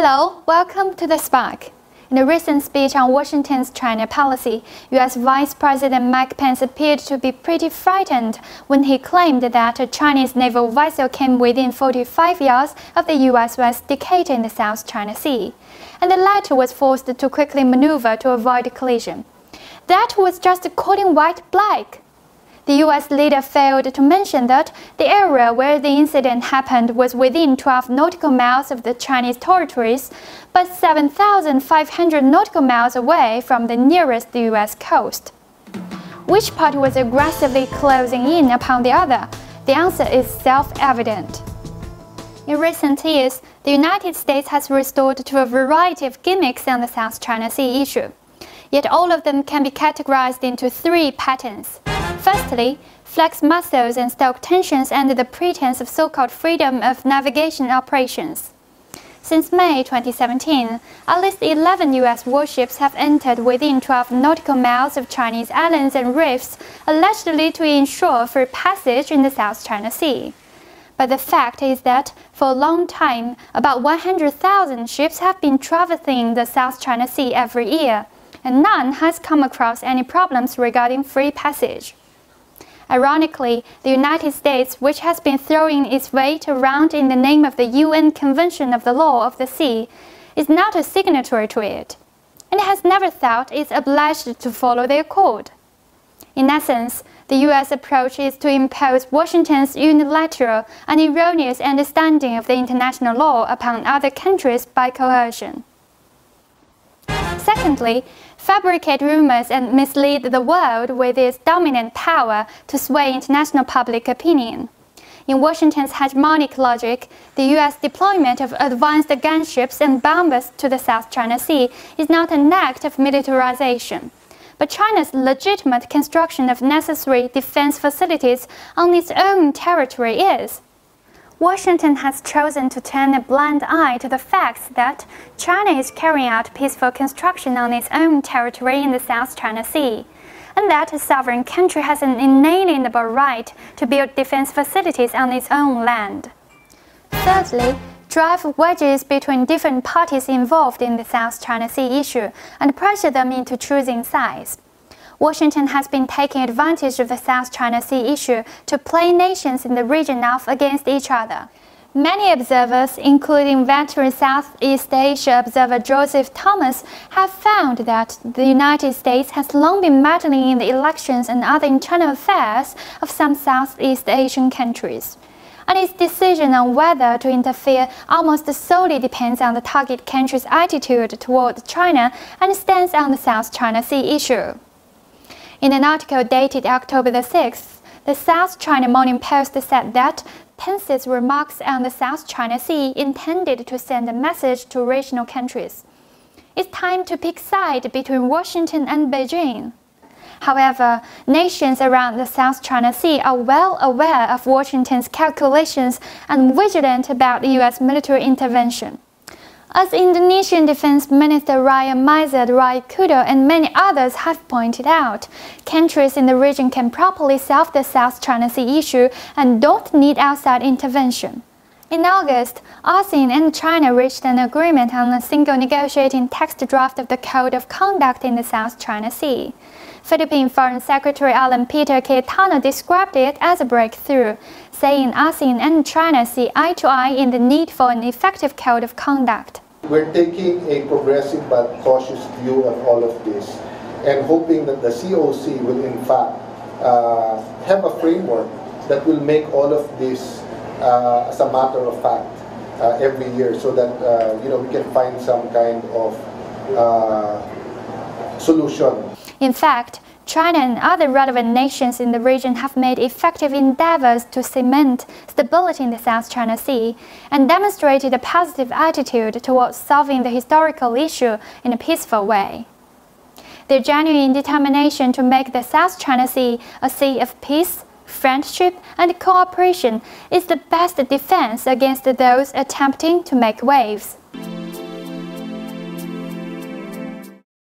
Hello, welcome to The Spark. In a recent speech on Washington's China policy, U.S. Vice President Mike Pence appeared to be pretty frightened when he claimed that a Chinese naval vessel came within 45 yards of the USS Decatur in the South China Sea, and the latter was forced to quickly maneuver to avoid collision. That was just quoting white-black. The U.S. leader failed to mention that the area where the incident happened was within 12 nautical miles of the Chinese territories, but 7,500 nautical miles away from the nearest U.S. coast. Which part was aggressively closing in upon the other? The answer is self-evident. In recent years, the United States has resorted to a variety of gimmicks on the South China Sea issue. Yet all of them can be categorized into three patterns. Firstly, flex muscles and stoke tensions under the pretense of so-called freedom of navigation operations. Since May 2017, at least 11 U.S. warships have entered within 12 nautical miles of Chinese islands and reefs, allegedly to ensure free passage in the South China Sea. But the fact is that, for a long time, about 100,000 ships have been traversing the South China Sea every year, and none has come across any problems regarding free passage. Ironically, the United States, which has been throwing its weight around in the name of the UN Convention of the Law of the Sea, is not a signatory to it, and has never thought it's obliged to follow the accord. In essence, the U.S. approach is to impose Washington's unilateral and erroneous understanding of the international law upon other countries by coercion. Secondly, fabricate rumors and mislead the world with its dominant power to sway international public opinion. In Washington's hegemonic logic, the U.S. deployment of advanced gunships and bombers to the South China Sea is not an act of militarization, but China's legitimate construction of necessary defense facilities on its own territory is. Washington has chosen to turn a blind eye to the facts that China is carrying out peaceful construction on its own territory in the South China Sea, and that a sovereign country has an inalienable right to build defense facilities on its own land. Thirdly, drive wedges between different parties involved in the South China Sea issue and pressure them into choosing sides. Washington has been taking advantage of the South China Sea issue to play nations in the region off against each other. Many observers, including veteran Southeast Asia observer Joseph Thomas, have found that the United States has long been meddling in the elections and other internal affairs of some Southeast Asian countries, and its decision on whether to interfere almost solely depends on the target country's attitude toward China and stance on the South China Sea issue. In an article dated October 6th, the South China Morning Post said that Pence's remarks on the South China Sea intended to send a message to regional countries. It's time to pick side between Washington and Beijing. However, nations around the South China Sea are well aware of Washington's calculations and vigilant about the U.S. military intervention. As Indonesian Defense Minister Ryan Mizard Raikudo and many others have pointed out, countries in the region can properly solve the South China Sea issue and don't need outside intervention. In August, ASEAN and China reached an agreement on a single negotiating text draft of the Code of Conduct in the South China Sea. Philippine Foreign Secretary Alan Peter Cayetano described it as a breakthrough, saying ASEAN and China see eye to eye in the need for an effective code of conduct. We're taking a progressive but cautious view of all of this and hoping that the COC will in fact have a framework that will make all of this as a matter of fact every year so that we can find some kind of solution. In fact, China and other relevant nations in the region have made effective endeavors to cement stability in the South China Sea and demonstrated a positive attitude towards solving the historical issue in a peaceful way. Their genuine determination to make the South China Sea a sea of peace, friendship, and cooperation is the best defense against those attempting to make waves.